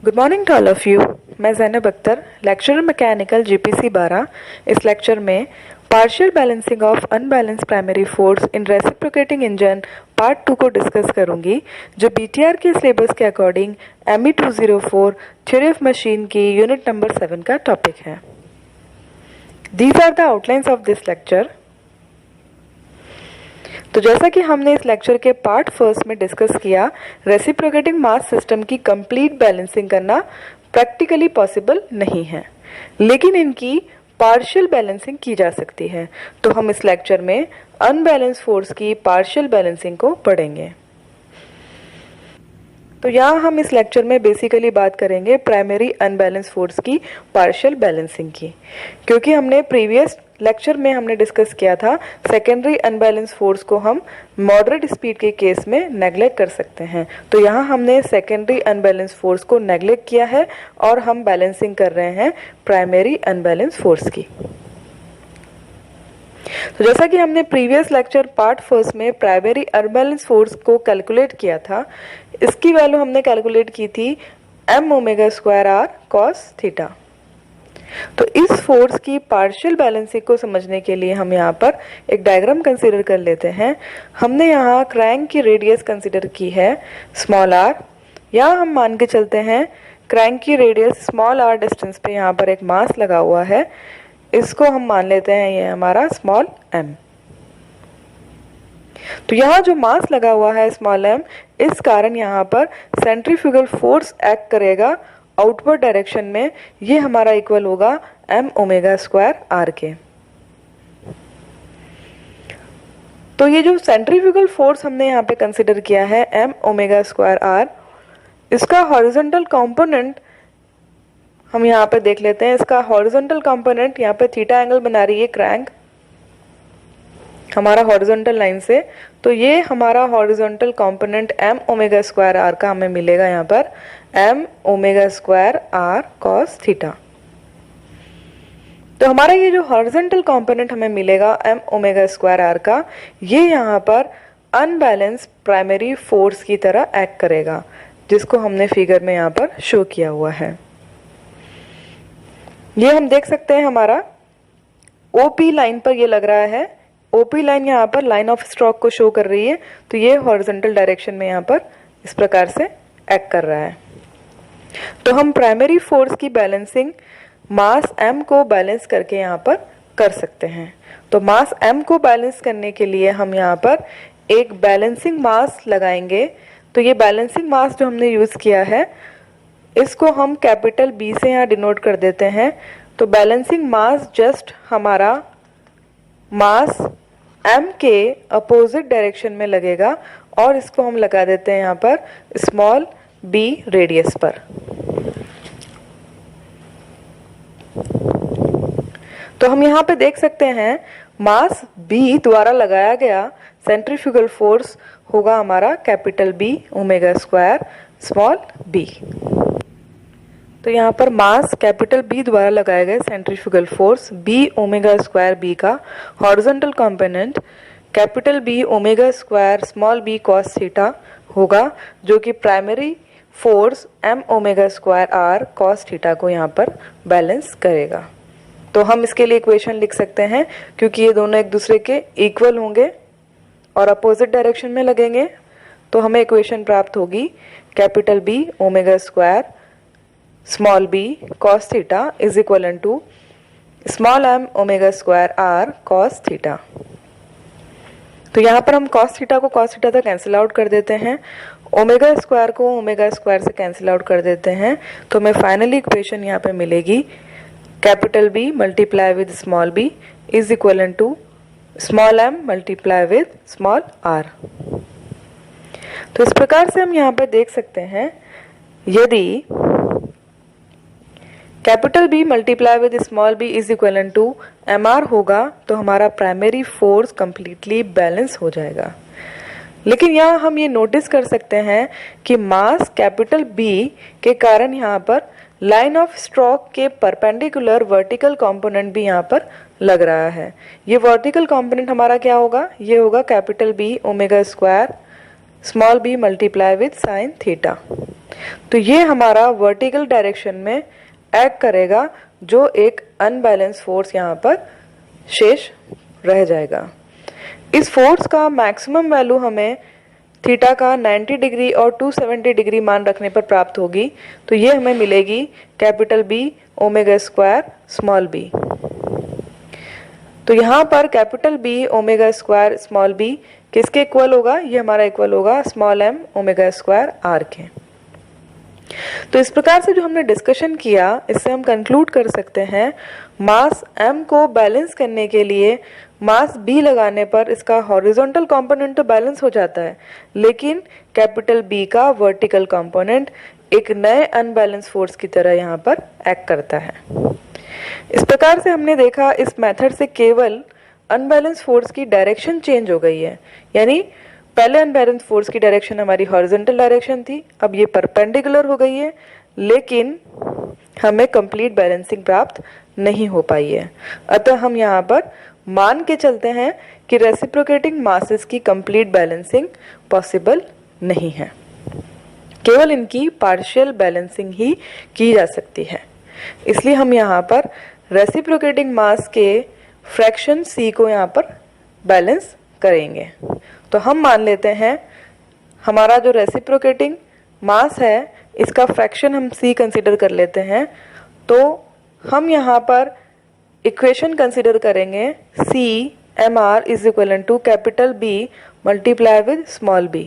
Good morning to all of you. मैं Zainab Akhtar, lecturer mechanical GPC 12। इस lecture में partial balancing of unbalance primary force in reciprocating engine part 2 को discuss करूंगी, जो BTR के syllabus के according ME 204 theory of machine की unit number 7 का टॉपिक है। These are the outlines of this lecture. तो जैसा कि हमने इस लेक्चर के पार्ट फर्स्ट में डिस्कस किया, रेसिप्रोकेटिंग मास सिस्टम की कंप्लीट बैलेंसिंग करना प्रैक्टिकली पॉसिबल नहीं है, लेकिन इनकी पार्शियल बैलेंसिंग की जा सकती है। तो हम इस लेक्चर में अनबैलेंस फोर्स की पार्शियल बैलेंसिंग को पढ़ेंगे। तो यहाँ हम इस लेक्चर में बेसिकली बात करेंगे प्राइमरी अनबैलेंस फोर्स की पार्शियल बैलेंसिंग की, क्योंकि हमने प्रीवियस लेक्चर में हमने डिस्कस किया था सेकेंडरी अनबैलेंस फोर्स को हम मॉडरेट स्पीड के केस में नेग्लेक्ट कर सकते हैं। तो यहाँ हमने सेकेंडरी अनबैलेंस फोर्स को नेग्लेक्ट किया है और हम बैलेंसिंग कर रहे हैं प्राइमरी अनबैलेंस फोर्स की। तो जैसा कि हमने प्रीवियस लेक्चर पार्ट फर्स्ट में प्राइमरी अनबैलेंस फोर्स को कैलकुलेट किया था, इसकी वैल्यू हमने कैलकुलेट की थी m⍵² cos थीटा। तो इस फोर्स की पार्शियल बैलेंसिंग को समझने के लिए हम यहाँ पर एक डायग्राम कंसीडर कर लेते हैं। हमने यहाँ क्रैंक की रेडियस कंसीडर की है स्मॉल r। यहाँ हम मान के चलते हैं क्रैंक की रेडियस स्मॉल r डिस्टेंस पे यहाँ पर एक मास लगा हुआ है, इसको हम मान लेते हैं ये हमारा स्मॉल m। तो यहाँ जो मास लगा हुआ है स्मॉल m, इस कारण यहाँ पर सेंट्रीफ्यूगल फोर्स एक्ट करेगा आउटवर्ड डायरेक्शन में। ये हमारा इक्वल होगा m⍵² के। तो ये जो सेंट्रीफ्यूगल फोर्स हमने यहाँ पे कंसिडर किया है m⍵², इसका हॉरिजॉन्टल कंपोनेंट हम यहाँ पे देख लेते हैं। इसका हॉरिजॉन्टल कंपोनेंट यहाँ पे थीटा एंगल बना रही है क्रैंक हमारा हॉरिजॉन्टल लाइन से। तो ये हमारा हॉरिजॉन्टल कंपोनेंट m⍵² का हमें मिलेगा यहाँ पर m⍵² cos थीटा। तो हमारा ये जो हॉरिजॉन्टल कंपोनेंट हमें मिलेगा m⍵² का, ये यहाँ पर अनबैलेंस प्राइमरी फोर्स की तरह एक्ट करेगा, जिसको हमने फिगर में यहाँ पर शो किया हुआ है। ये हम देख सकते हैं हमारा OP लाइन पर ये लग रहा है। OP लाइन यहाँ पर लाइन ऑफ स्ट्रोक को शो कर रही है। तो ये हॉरिजॉन्टल डायरेक्शन में यहाँ पर इस प्रकार से एक्ट कर रहा है। तो हम प्राइमरी फोर्स की बैलेंसिंग मास m को बैलेंस करके यहाँ पर कर सकते हैं। तो मास m को बैलेंस करने के लिए हम यहाँ पर एक बैलेंसिंग मास लगाएंगे। तो ये बैलेंसिंग मास जो हमने यूज किया है, इसको हम कैपिटल B से यहाँ डिनोट कर देते हैं। तो बैलेंसिंग मास जस्ट हमारा मास m के अपोजिट डायरेक्शन में लगेगा और इसको हम लगा देते हैं यहाँ पर स्मॉल b रेडियस पर। तो हम यहाँ पे देख सकते हैं मास b द्वारा लगाया गया सेंट्रीफ्यूगल फोर्स होगा हमारा कैपिटल B⍵² स्मॉल b। तो यहाँ पर मास कैपिटल B द्वारा लगाए गए सेंट्रीफ्यूगल फोर्स B⍵² B का horizontal component capital B⍵² small b cos theta होगा, जो कि primary force m⍵² cos theta को यहाँ पर बैलेंस करेगा। तो हम इसके लिए इक्वेशन लिख सकते हैं, क्योंकि ये दोनों एक दूसरे के इक्वल होंगे और अपोजिट डायरेक्शन में लगेंगे। तो हमें इक्वेशन प्राप्त होगी capital B⍵² small b cos theta is equal to small m⍵² cos theta. तो यहाँ पर हम cos थीटा को cos थीटा तक कैंसिल आउट कर देते हैं, ⍵² को ⍵² से कैंसिल आउट कर देते हैं। तो हमें फाइनली इक्वेशन यहाँ पे मिलेगी capital B multiply with small b is equal to small m multiply with small r। तो इस प्रकार से हम यहाँ पे देख सकते हैं, यदि capital B multiply with small b is equal to mr होगा, तो हमारा प्राइमरी फोर्स कंप्लीटली बैलेंस हो जाएगा। लेकिन यहाँ हम ये नोटिस कर सकते हैं कि मास कैपिटल B के कारण यहाँ पर लाइन ऑफ स्ट्रोक के परपेंडिकुलर वर्टिकल कंपोनेंट भी यहाँ पर लग रहा है। ये वर्टिकल कंपोनेंट हमारा क्या होगा, ये होगा capital B⍵² small B multiply with sine theta. तो ये हमारा वर्टिकल डायरेक्शन में एक्ट करेगा, जो एक अनबैलेंस फोर्स यहाँ पर शेष रह जाएगा। इस फोर्स का मैक्सिमम वैल्यू हमें थीटा का 90 डिग्री और 270 डिग्री मान रखने पर प्राप्त होगी। तो ये हमें मिलेगी capital B omega square small B. तो यहाँ पर capital B omega square small B किसके इक्वल होगा? ये हमारा इक्वल होगा small M omega square R के। तो इस प्रकार से जो हमने डिस्कशन किया, इससे हम कंक्लूड कर सकते हैं मास m को बैलेंस करने के लिए मास b लगाने पर इसका हॉरिजॉन्टल कंपोनेंट तो बैलेंस हो जाता है, लेकिन कैपिटल B का वर्टिकल कंपोनेंट एक नए अनबैलेंस फोर्स की तरह यहाँ पर एक्ट करता है। इस प्रकार से हमने देखा इस मेथड से केवल अनबैलेंस फोर्स की डायरेक्शन चेंज हो गई है, यानी पहले अनबैलेंस फोर्स की डायरेक्शन हमारी हॉरिजॉन्टल डायरेक्शन थी, अब ये परपेंडिकुलर हो गई है, लेकिन हमें कंप्लीट बैलेंसिंग प्राप्त नहीं हो पाई है। अतः हम यहाँ पर मान के चलते हैं कि रेसिप्रोकेटिंग मासेस की कंप्लीट बैलेंसिंग पॉसिबल नहीं है, केवल इनकी पार्शियल बैलेंसिंग ही की जा सकती है। इसलिए हम यहाँ पर रेसिप्रोकेटिंग मास के फ्रैक्शन c को यहाँ पर बैलेंस करेंगे। तो हम मान लेते हैं हमारा जो रेसिप्रोकेटिंग मास है इसका फ्रैक्शन हम c कंसीडर कर लेते हैं। तो हम यहाँ पर इक्वेशन कंसीडर करेंगे c mr is equal to capital B multiply with small b।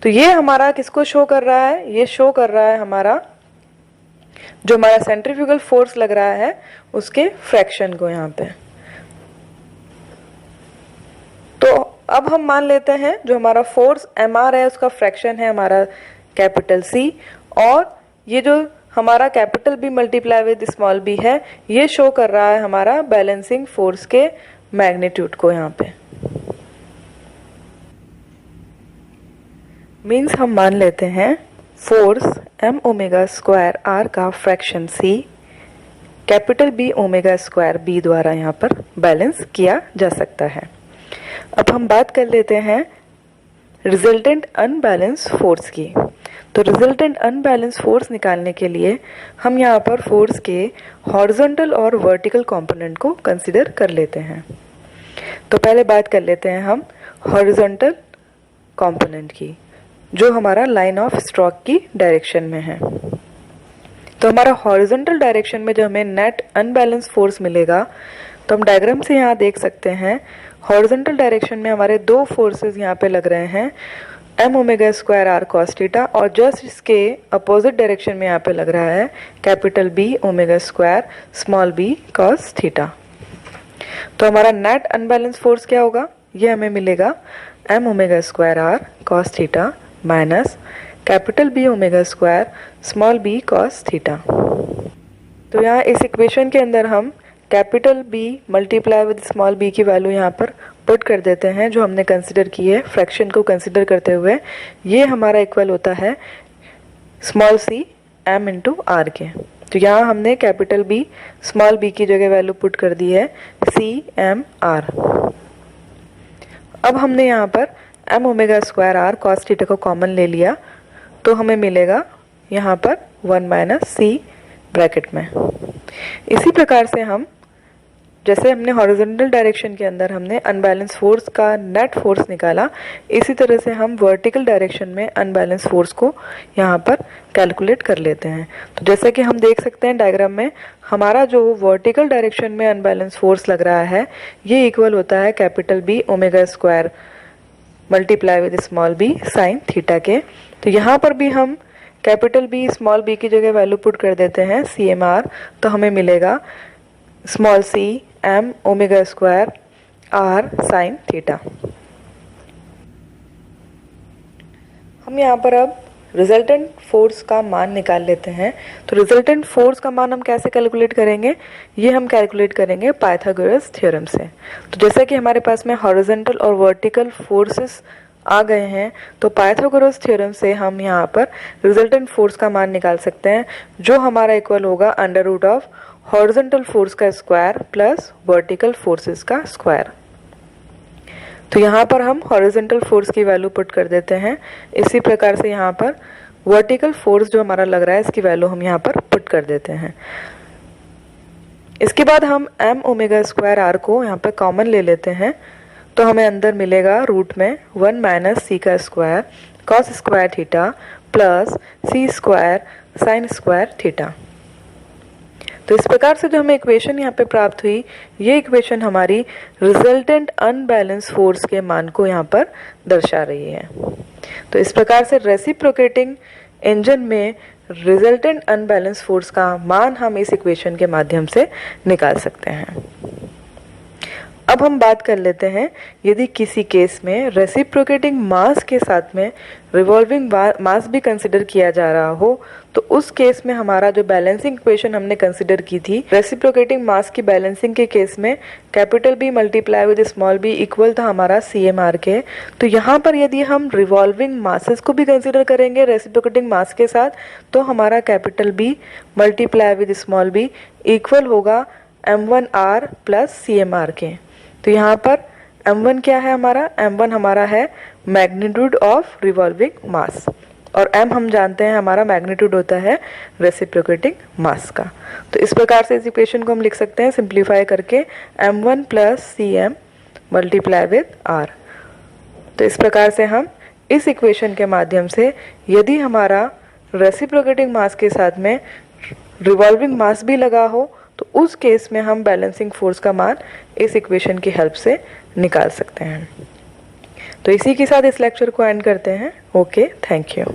तो ये हमारा किसको शो कर रहा है? ये शो कर रहा है हमारा जो हमारा सेंट्रीफ्यूगल फोर्स लग रहा है उसके फ्रैक्शन को यहाँ पे। तो अब हम मान लेते हैं जो हमारा फोर्स mr है उसका फ्रैक्शन है हमारा कैपिटल C, और ये जो हमारा capital B multiply with small b है ये शो कर रहा है हमारा बैलेंसिंग फोर्स के मैग्नीट्यूड को यहाँ पे। मीन्स हम मान लेते हैं force m omega square r का fraction c capital B omega square b द्वारा यहाँ पर बैलेंस किया जा सकता है। अब हम बात कर लेते हैं रिजल्टेंट अनबैलेंस फोर्स की। तो रिजल्टेंट अनबैलेंस फोर्स निकालने के लिए हम यहाँ पर फोर्स के हॉरिजॉन्टल और वर्टिकल कंपोनेंट को कंसीडर कर लेते हैं। तो पहले बात कर लेते हैं हम हॉरिजॉन्टल कंपोनेंट की, जो हमारा लाइन ऑफ स्ट्रोक की डायरेक्शन में है। तो हमारा हॉरिजॉन्टल डायरेक्शन में जो हमें नेट अनबैलेंस फोर्स मिलेगा, तो हम डायग्राम से यहाँ देख सकते हैं हॉरिजॉन्टल डायरेक्शन में हमारे दो फोर्सेस यहाँ पे लग रहे हैं, m omega square r cos theta, और जस्ट इसके अपोजिट डायरेक्शन में यहाँ पे लग रहा है capital B omega square small b cos theta. तो हमारा नेट अनबैलेंस फोर्स क्या होगा? ये हमें मिलेगा m omega square r cos theta minus capital B omega square small b cos theta. तो यहाँ इस इक्वेशन के अंदर हम capital B multiply with small b की वैल्यू यहाँ पर पुट कर देते हैं जो हमने कंसिडर की है फ्रैक्शन को कंसिडर करते हुए। ये हमारा इक्वल होता है small c m into R के। तो यहाँ हमने कैपिटल B स्मॉल b की जगह वैल्यू पुट कर दी है c m r। अब हमने यहाँ पर m omega square r cos theta को कॉमन ले लिया, तो हमें मिलेगा यहाँ पर 1 माइनस c ब्रैकेट में। इसी प्रकार से हम जैसे हमने हॉरिजॉन्टल डायरेक्शन के अंदर हमने अनबैलेंस फोर्स का नेट फोर्स निकाला, इसी तरह से हम वर्टिकल डायरेक्शन में अनबैलेंस फोर्स को यहाँ पर कैलकुलेट कर लेते हैं। तो जैसे कि हम देख सकते हैं डायग्राम में हमारा जो वर्टिकल डायरेक्शन में अनबैलेंस फोर्स लग रहा है ये इक्वल होता है capital B omega square multiply with small b sine theta के। तो यहाँ पर भी हम कैपिटल B स्मॉल b की जगह वैल्यू पुट कर देते हैं CMR, तो हमें मिलेगा small c m omega square r sine theta. हम यहाँ पर अब रिजल्टेंट फोर्स का मान निकाल लेते हैं। तो रिजल्टेंट फोर्स का मान हम कैसे कैलकुलेट करेंगे? ये हम कैलकुलेट करेंगे पाइथागोरस थ्योरम से। तो जैसा कि हमारे पास में हॉरिजॉन्टल और वर्टिकल फोर्सेस आ गए हैं, तो पाइथागोरस थ्योरम से हम यहाँ पर रिजल्टेंट फोर्स का मान निकाल सकते हैं, जो हमारा इक्वल होगा under root of horizontal force का स्क्वायर प्लस वर्टिकल फोर्सेस का स्क्वायर। तो यहाँ पर हम हॉरिजॉन्टल फोर्स की वैल्यू पुट कर देते हैं। इसी प्रकार से यहाँ पर वर्टिकल फोर्स जो हमारा लग रहा है इसकी वैल्यू हम यहाँ पर पुट कर देते हैं। इसके बाद हम m ओमेगा स्क्वायर r को यहाँ पर कॉमन ले लेते हैं, तो हमें अंदर मिलेगा रूट में 1 माइनस सी का square cos square theta plus C square sine square theta. तो इस प्रकार से जो हमें इक्वेशन यहाँ पे प्राप्त हुई, ये इक्वेशन हमारी रिजल्टेंट अनबैलेंस फोर्स के मान को यहाँ पर दर्शा रही है। तो इस प्रकार से रेसिप्रोकेटिंग इंजन में रिजल्टेंट अनबैलेंस फोर्स का मान हम इस इक्वेशन के माध्यम से निकाल सकते हैं। अब हम बात कर लेते हैं, यदि किसी केस में रेसिप्रोकेटिंग मास के साथ में रिवॉल्विंग मास भी कंसिडर किया जा रहा हो, तो उस केस में हमारा जो बैलेंसिंग इक्वेशन हमने कंसिडर की थी, रेसिप्रोकेटिंग मास की बैलेंसिंग के केस में capital B multiply with small B equal था हमारा CMR के। तो यहाँ पर यदि हम रिवॉल्विंग मासेस को भी कंसिडर करेंगे रेसिप्रोकेटिंग मास के साथ, तो हमारा capital B multiply with small B equal होगा M1R प्लस CMR के। तो यहाँ पर M1 क्या है हमारा? M1 हमारा है मैग्नीट्यूड ऑफ रिवॉल्विंग मास, और M हम जानते हैं हमारा मैग्नीट्यूड होता है रेसिप्रोकेटिंग मास का। तो इस प्रकार से इस इक्वेशन को हम लिख सकते हैं सिंप्लीफाई करके M1 plus CM multiply with R। तो इस प्रकार से हम इस इक्वेशन के माध्यम से यदि हमारा रेसिप्रोकेटिंग मास के साथ में रिवॉल्विंग मास भी लगा हो, तो उस केस में हम बैलेंसिंग फोर्स का मान इस इक्वेशन की हेल्प से निकाल सकते हैं। तो इसी के साथ इस लेक्चर को एंड करते हैं। Okay, thank you.